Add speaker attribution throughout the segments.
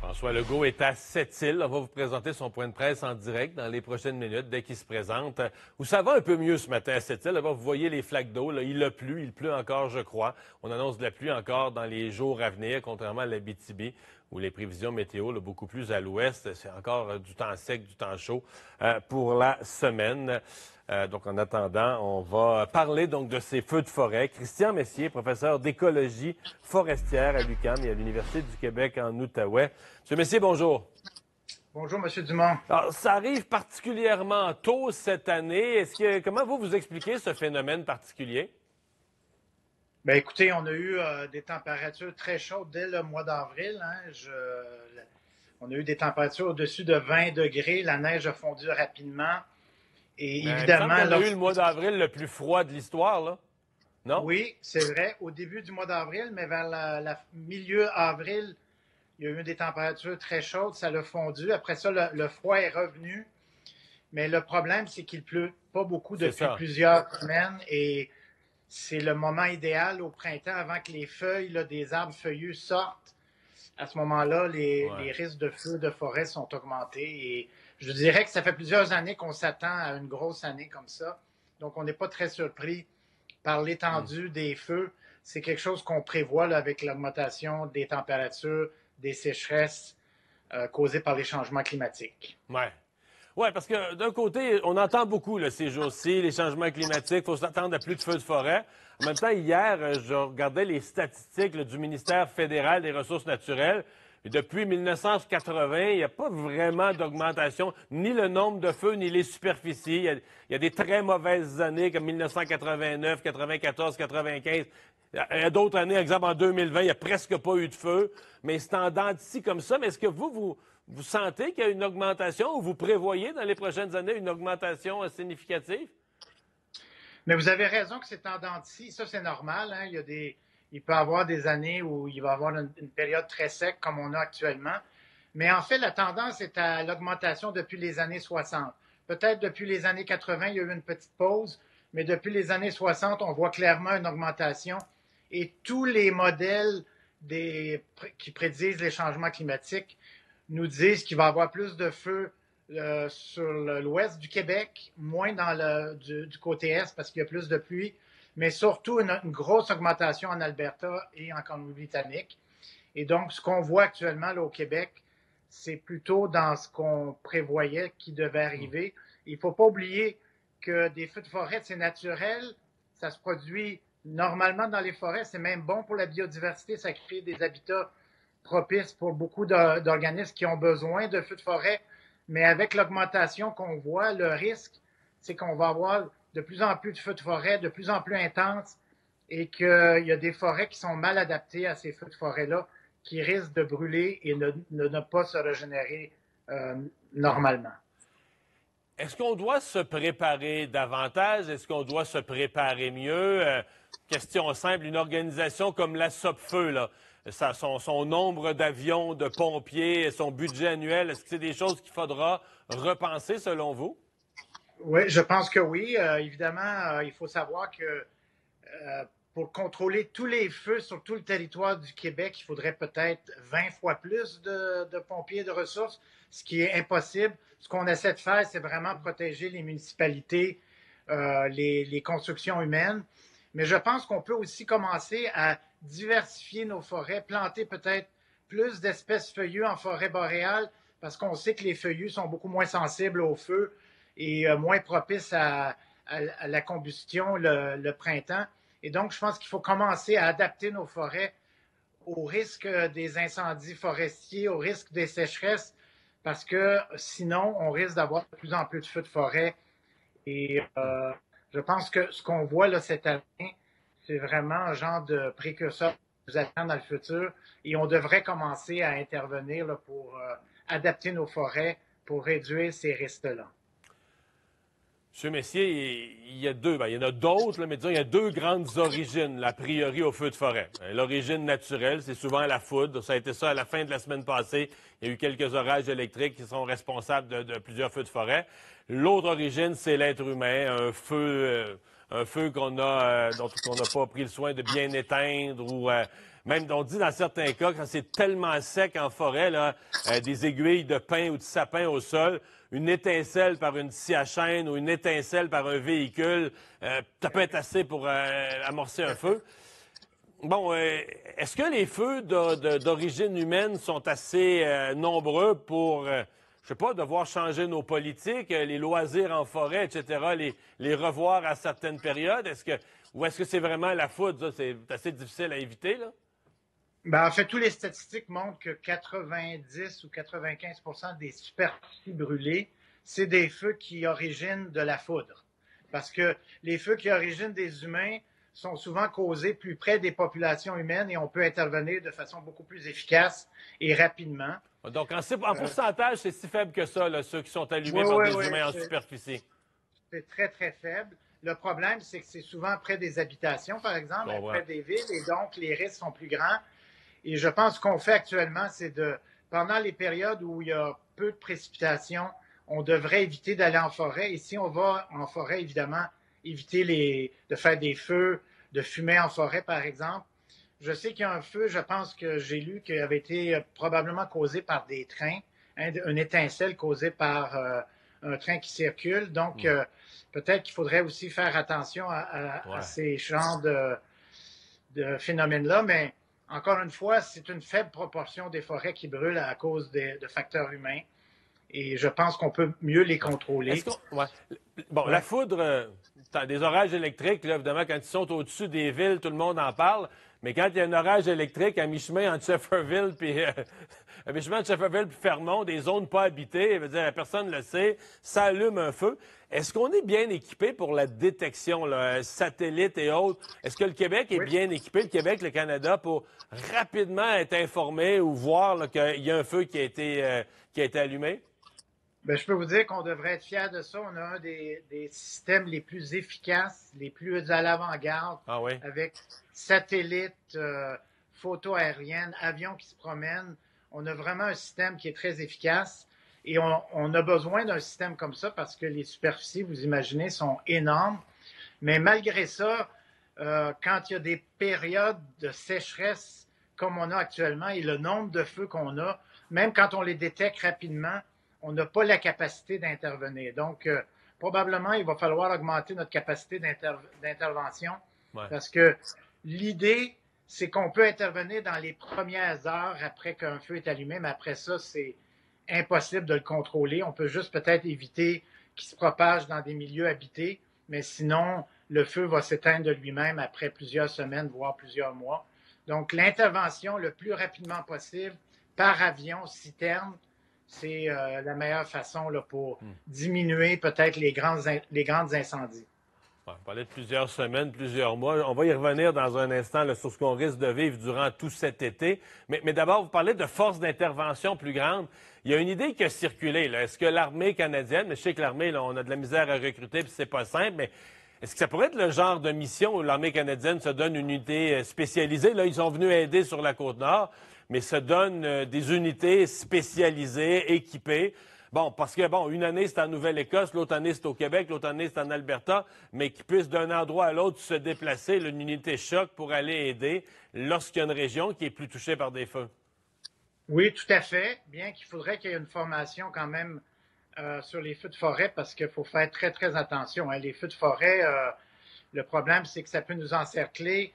Speaker 1: François Legault est à Sept-Îles. On va vous présenter son point de presse en direct dans les prochaines minutes, dès qu'il se présente. Où ça va un peu mieux ce matin à Sept-Îles. D'abord, vous voyez les flaques d'eau. Là, il pleut encore, je crois. On annonce de la pluie encore dans les jours à venir, contrairement à l'Abitibi, où les prévisions météo, là, beaucoup plus à l'ouest. C'est encore du temps sec, du temps chaud pour la semaine. Donc, en attendant, on va parler donc de ces feux de forêt. Christian Messier, professeur d'écologie forestière à l'UQAM et à l'Université du Québec en Outaouais. Monsieur Messier, bonjour.
Speaker 2: Bonjour, M. Dumont.
Speaker 1: Alors, ça arrive particulièrement tôt cette année. Comment vous expliquez ce phénomène particulier?
Speaker 2: Bien, écoutez, on a eu des températures très chaudes dès le mois d'avril. On a eu des températures au-dessus de 20 degrés. La neige a fondu rapidement. Et évidemment,
Speaker 1: il me semble qu'on a eu le mois d'avril le plus froid de l'histoire, là. Non?
Speaker 2: Oui, c'est vrai, au début du mois d'avril, mais vers le milieu avril, il y a eu des températures très chaudes, ça l'a fondu. Après ça, le froid est revenu. Mais le problème, c'est qu'il pleut pas beaucoup depuis plusieurs semaines et c'est le moment idéal au printemps avant que les feuilles là, des arbres feuillus sortent. À ce moment-là, les risques de feux de forêt sont augmentés et je dirais que ça fait plusieurs années qu'on s'attend à une grosse année comme ça. Donc, on n'est pas très surpris par l'étendue des feux. C'est quelque chose qu'on prévoit là, avec l'augmentation des températures, des sécheresses causées par les changements climatiques.
Speaker 1: Oui, parce que d'un côté, on entend beaucoup là, ces jours-ci, les changements climatiques, il faut s'attendre à plus de feux de forêt. En même temps, hier, je regardais les statistiques là, du ministère fédéral des Ressources naturelles. Et depuis 1980, il n'y a pas vraiment d'augmentation, ni le nombre de feux, ni les superficies. Il y a des très mauvaises années comme 1989, 94, 95. Il y a d'autres années, exemple en 2020, il n'y a presque pas eu de feu. Mais c'est en dents d'ici comme ça. Mais est-ce que vous sentez qu'il y a une augmentation ou vous prévoyez dans les prochaines années une augmentation significative?
Speaker 2: Mais vous avez raison que c'est en dents d'ici. Ça, c'est normal. Hein? Il peut y avoir des années où il va y avoir une période très sec comme on a actuellement. Mais en fait, la tendance est à l'augmentation depuis les années 60. Peut-être depuis les années 80, il y a eu une petite pause, mais depuis les années 60, on voit clairement une augmentation. Et tous les modèles qui prédisent les changements climatiques nous disent qu'il va y avoir plus de feux sur l'ouest du Québec, moins du côté est parce qu'il y a plus de pluie, mais surtout une grosse augmentation en Alberta et en Colombie-Britannique. Et donc, ce qu'on voit actuellement là, au Québec, c'est plutôt dans ce qu'on prévoyait qui devait arriver. Il ne faut pas oublier que des feux de forêt, c'est naturel, ça se produit normalement dans les forêts, c'est même bon pour la biodiversité, ça crée des habitats propices pour beaucoup d'organismes qui ont besoin de feux de forêt. Mais avec l'augmentation qu'on voit, le risque, c'est qu'on va avoir de plus en plus de feux de forêt, de plus en plus intenses, et qu'il y a des forêts qui sont mal adaptées à ces feux de forêt-là, qui risquent de brûler et ne pas se régénérer normalement.
Speaker 1: Est-ce qu'on doit se préparer davantage? Est-ce qu'on doit se préparer mieux? Question simple, une organisation comme la Sopfeu, là, son nombre d'avions, de pompiers, son budget annuel, est-ce que c'est des choses qu'il faudra repenser selon vous?
Speaker 2: Oui, je pense que oui. Évidemment, il faut savoir que pour contrôler tous les feux sur tout le territoire du Québec, il faudrait peut-être 20 fois plus de pompiers de ressources, ce qui est impossible. Ce qu'on essaie de faire, c'est vraiment protéger les municipalités, les constructions humaines. Mais je pense qu'on peut aussi commencer à diversifier nos forêts, planter peut-être plus d'espèces feuillues en forêt boréale, parce qu'on sait que les feuillus sont beaucoup moins sensibles au feu et moins propices à la combustion le printemps. Et donc, je pense qu'il faut commencer à adapter nos forêts au risque des incendies forestiers, au risque des sécheresses, parce que sinon, on risque d'avoir de plus en plus de feux de forêt. Et je pense que ce qu'on voit là, cette année, c'est vraiment un genre de précurseur qui nous attend dans le futur. Et on devrait commencer à intervenir là, pour adapter nos forêts pour réduire ces risques-là.
Speaker 1: M. Messier, il y en a d'autres, mais disons, il y a deux grandes origines, a priori, au feu de forêt. L'origine naturelle, c'est souvent la foudre. Ça a été ça à la fin de la semaine passée. Il y a eu quelques orages électriques qui sont responsables de plusieurs feux de forêt. L'autre origine, c'est l'être humain, un feu dont on n'a pas pris le soin de bien éteindre ou même, on dit dans certains cas, quand c'est tellement sec en forêt, là, des aiguilles de pin ou de sapin au sol, une étincelle par une scie à chaîne ou une étincelle par un véhicule, ça peut être assez pour amorcer un feu. Bon, est-ce que les feux d'origine humaine sont assez nombreux pour, je sais pas, devoir changer nos politiques, les loisirs en forêt, etc., les revoir à certaines périodes? Ou est-ce que c'est vraiment la foudre? Ça, c'est assez difficile à éviter, là?
Speaker 2: Ben, en fait, tous les statistiques montrent que 90 ou 95 des superficies brûlées, c'est des feux qui originent de la foudre. Parce que les feux qui originent des humains sont souvent causés plus près des populations humaines et on peut intervenir de façon beaucoup plus efficace et rapidement.
Speaker 1: Donc, en pourcentage, c'est si faible que ça, là, ceux qui sont allumés
Speaker 2: Oui,
Speaker 1: par
Speaker 2: oui,
Speaker 1: des
Speaker 2: oui,
Speaker 1: humains en superficie.
Speaker 2: c'est très, très faible. Le problème, c'est que c'est souvent près des habitations, par exemple, près des villes, et donc les risques sont plus grands. Et je pense qu'on fait actuellement, c'est pendant les périodes où il y a peu de précipitations, on devrait éviter d'aller en forêt. Et si on va en forêt, évidemment, éviter de faire des feux, de fumer en forêt, par exemple. Je sais qu'il y a un feu, je pense que j'ai lu, qui avait été probablement causé par des trains, hein, une étincelle causée par un train qui circule. Donc, peut-être qu'il faudrait aussi faire attention à ces genres de phénomènes-là, mais encore une fois, c'est une faible proportion des forêts qui brûlent à cause de facteurs humains. Et je pense qu'on peut mieux les contrôler.
Speaker 1: Bon, la foudre, des orages électriques, là, évidemment, quand ils sont au-dessus des villes, tout le monde en parle. Mais quand il y a un orage électrique à mi-chemin entre Shefferville puis à mi-chemin entre Shefferville puis Fermont, des zones pas habitées, veut dire, personne ne le sait, ça allume un feu. Est-ce qu'on est bien équipé pour la détection, là, satellite et autres? Est-ce que le Québec est bien équipé, le Québec, le Canada, pour rapidement être informé ou voir qu'il y a un feu qui a été allumé?
Speaker 2: Bien, je peux vous dire qu'on devrait être fiers de ça. On a un des systèmes les plus efficaces, les plus à l'avant-garde, avec satellites, photos aériennes, avions qui se promènent. On a vraiment un système qui est très efficace et on a besoin d'un système comme ça parce que les superficies, vous imaginez, sont énormes. Mais malgré ça, quand il y a des périodes de sécheresse comme on a actuellement et le nombre de feux qu'on a, même quand on les détecte rapidement, on n'a pas la capacité d'intervenir. Donc, probablement, il va falloir augmenter notre capacité d'intervention parce que l'idée, c'est qu'on peut intervenir dans les premières heures après qu'un feu est allumé, mais après ça, c'est impossible de le contrôler. On peut juste peut-être éviter qu'il se propage dans des milieux habités, mais sinon, le feu va s'éteindre de lui-même après plusieurs semaines, voire plusieurs mois. Donc, l'intervention le plus rapidement possible par avion, citerne, c'est la meilleure façon là, pour diminuer peut-être les grands incendies.
Speaker 1: On parlait de plusieurs semaines, plusieurs mois. On va y revenir dans un instant là, sur ce qu'on risque de vivre durant tout cet été. Mais d'abord, vous parlez de force d'intervention plus grande. Il y a une idée qui a circulé. Est-ce que l'armée canadienne, mais je sais que l'armée, on a de la misère à recruter, puis c'est pas simple, mais est-ce que ça pourrait être le genre de mission où l'armée canadienne se donne une unité spécialisée? Là, ils sont venus aider sur la Côte-Nord, mais se donne des unités spécialisées, équipées. Bon, parce que, bon, une année, c'est en Nouvelle-Écosse, l'autre année, c'est au Québec, l'autre année, c'est en Alberta, mais qui puissent d'un endroit à l'autre se déplacer, une unité choc pour aller aider lorsqu'il y a une région qui est plus touchée par des feux.
Speaker 2: Oui, tout à fait. Bien qu'il faudrait qu'il y ait une formation quand même sur les feux de forêt parce qu'il faut faire très, très attention. Hein. Les feux de forêt, le problème, c'est que ça peut nous encercler.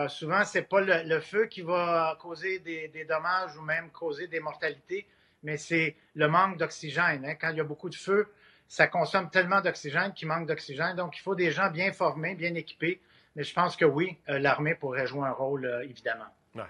Speaker 2: Souvent, ce n'est pas le feu qui va causer des dommages ou même causer des mortalités, mais c'est le manque d'oxygène. Hein. Quand il y a beaucoup de feu, ça consomme tellement d'oxygène qu'il manque d'oxygène. Donc, il faut des gens bien formés, bien équipés. Mais je pense que oui, l'armée pourrait jouer un rôle, évidemment.
Speaker 1: Ouais.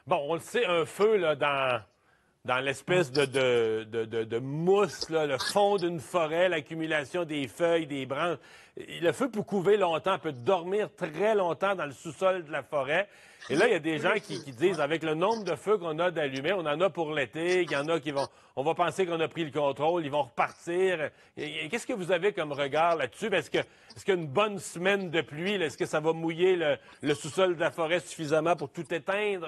Speaker 1: Bon, on le sait, un feu là, dans l'espèce de mousse, là, le fond d'une forêt, l'accumulation des feuilles, des branches. Le feu peut couver longtemps, peut dormir très longtemps dans le sous-sol de la forêt. Et là, il y a des gens qui disent, avec le nombre de feux qu'on a d'allumés, on en a pour l'été, il y en a qui vont... On va penser qu'on a pris le contrôle, ils vont repartir. Qu'est-ce que vous avez comme regard là-dessus? Est-ce qu'une bonne semaine de pluie, est-ce que ça va mouiller le sous-sol de la forêt suffisamment pour tout éteindre?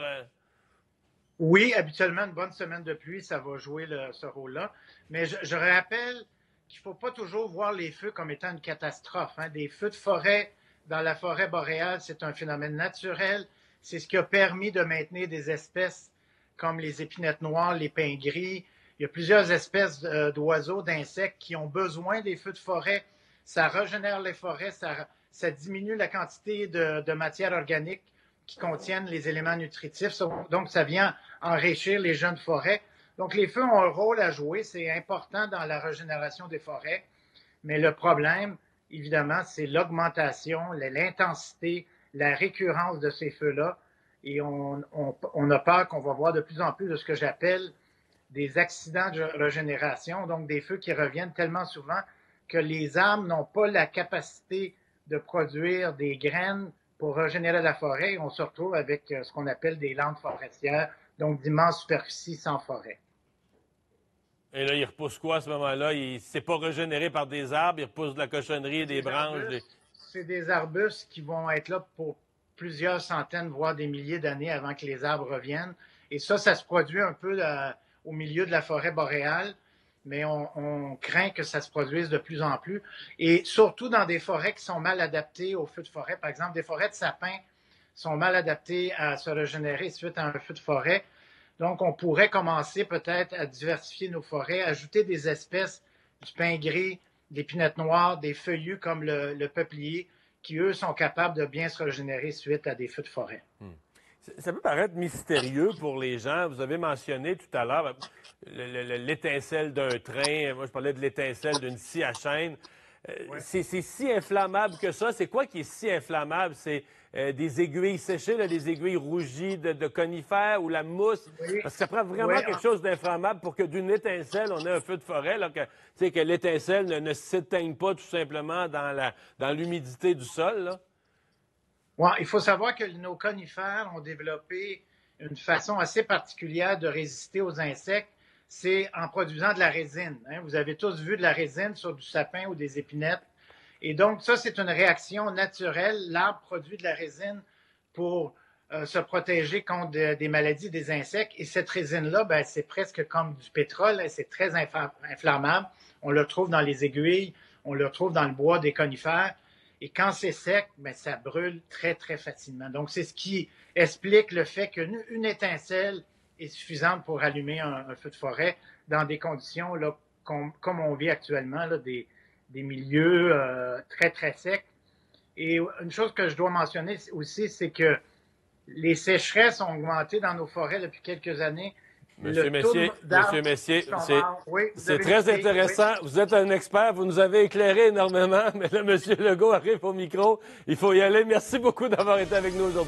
Speaker 2: Oui, habituellement, une bonne semaine de pluie, ça va jouer ce rôle-là. Mais je rappelle qu'il ne faut pas toujours voir les feux comme étant une catastrophe. Hein. Des feux de forêt dans la forêt boréale, c'est un phénomène naturel. C'est ce qui a permis de maintenir des espèces comme les épinettes noires, les pins gris. Il y a plusieurs espèces d'oiseaux, d'insectes qui ont besoin des feux de forêt. Ça régénère les forêts, ça diminue la quantité de matière organique qui contiennent les éléments nutritifs. Donc, ça vient enrichir les jeunes forêts. Donc, les feux ont un rôle à jouer. C'est important dans la régénération des forêts. Mais le problème, évidemment, c'est l'augmentation, l'intensité, la récurrence de ces feux-là. Et on a peur qu'on va voir de plus en plus de ce que j'appelle des accidents de régénération, donc des feux qui reviennent tellement souvent que les arbres n'ont pas la capacité de produire des graines pour régénérer la forêt. On se retrouve avec ce qu'on appelle des landes forestières, donc d'immenses superficies sans forêt.
Speaker 1: Et là, il repousse quoi à ce moment-là? C'est pas régénéré par des arbres, il repousse de la cochonnerie, des branches.
Speaker 2: C'est des arbustes qui vont être là pour plusieurs centaines, voire des milliers d'années avant que les arbres reviennent. Et ça se produit un peu au milieu de la forêt boréale, mais on craint que ça se produise de plus en plus. Et surtout dans des forêts qui sont mal adaptées aux feux de forêt. Par exemple, des forêts de sapins sont mal adaptées à se régénérer suite à un feu de forêt. Donc, on pourrait commencer peut-être à diversifier nos forêts, ajouter des espèces du pin gris, des épinettes noires, des feuillus comme le peuplier, qui, eux, sont capables de bien se régénérer suite à des feux de forêt.
Speaker 1: Ça peut paraître mystérieux pour les gens. Vous avez mentionné tout à l'heure l'étincelle d'un train. Moi, je parlais de l'étincelle d'une scie à chaîne. Ouais. C'est si inflammable que ça. C'est quoi qui est si inflammable? C'est des aiguilles séchées, là, des aiguilles rougies de conifères ou la mousse? Oui. Parce que ça prend vraiment quelque chose d'inflammable pour que d'une étincelle, on ait un feu de forêt, là, que l'étincelle ne s'éteigne pas tout simplement dans l'humidité du sol, là.
Speaker 2: Ouais, il faut savoir que nos conifères ont développé une façon assez particulière de résister aux insectes. C'est en produisant de la résine. Hein. Vous avez tous vu de la résine sur du sapin ou des épinettes. Et donc, ça, c'est une réaction naturelle. L'arbre produit de la résine pour se protéger contre des maladies des insectes. Et cette résine-là, ben, c'est presque comme du pétrole. Hein. C'est très inflammable. On le trouve dans les aiguilles. On le trouve dans le bois des conifères. Et quand c'est sec, ben, ça brûle très, très facilement. Donc, c'est ce qui explique le fait qu'une étincelle est suffisante pour allumer un feu de forêt dans des conditions là, comme on vit actuellement, là, des milieux très, très secs. Et une chose que je dois mentionner aussi, c'est que les sécheresses ont augmenté dans nos forêts depuis quelques années.
Speaker 1: Monsieur Messier, c'est très intéressant. Oui. Vous êtes un expert, vous nous avez éclairé énormément, mais là, M. Legault arrive au micro. Il faut y aller. Merci beaucoup d'avoir été avec nous aujourd'hui.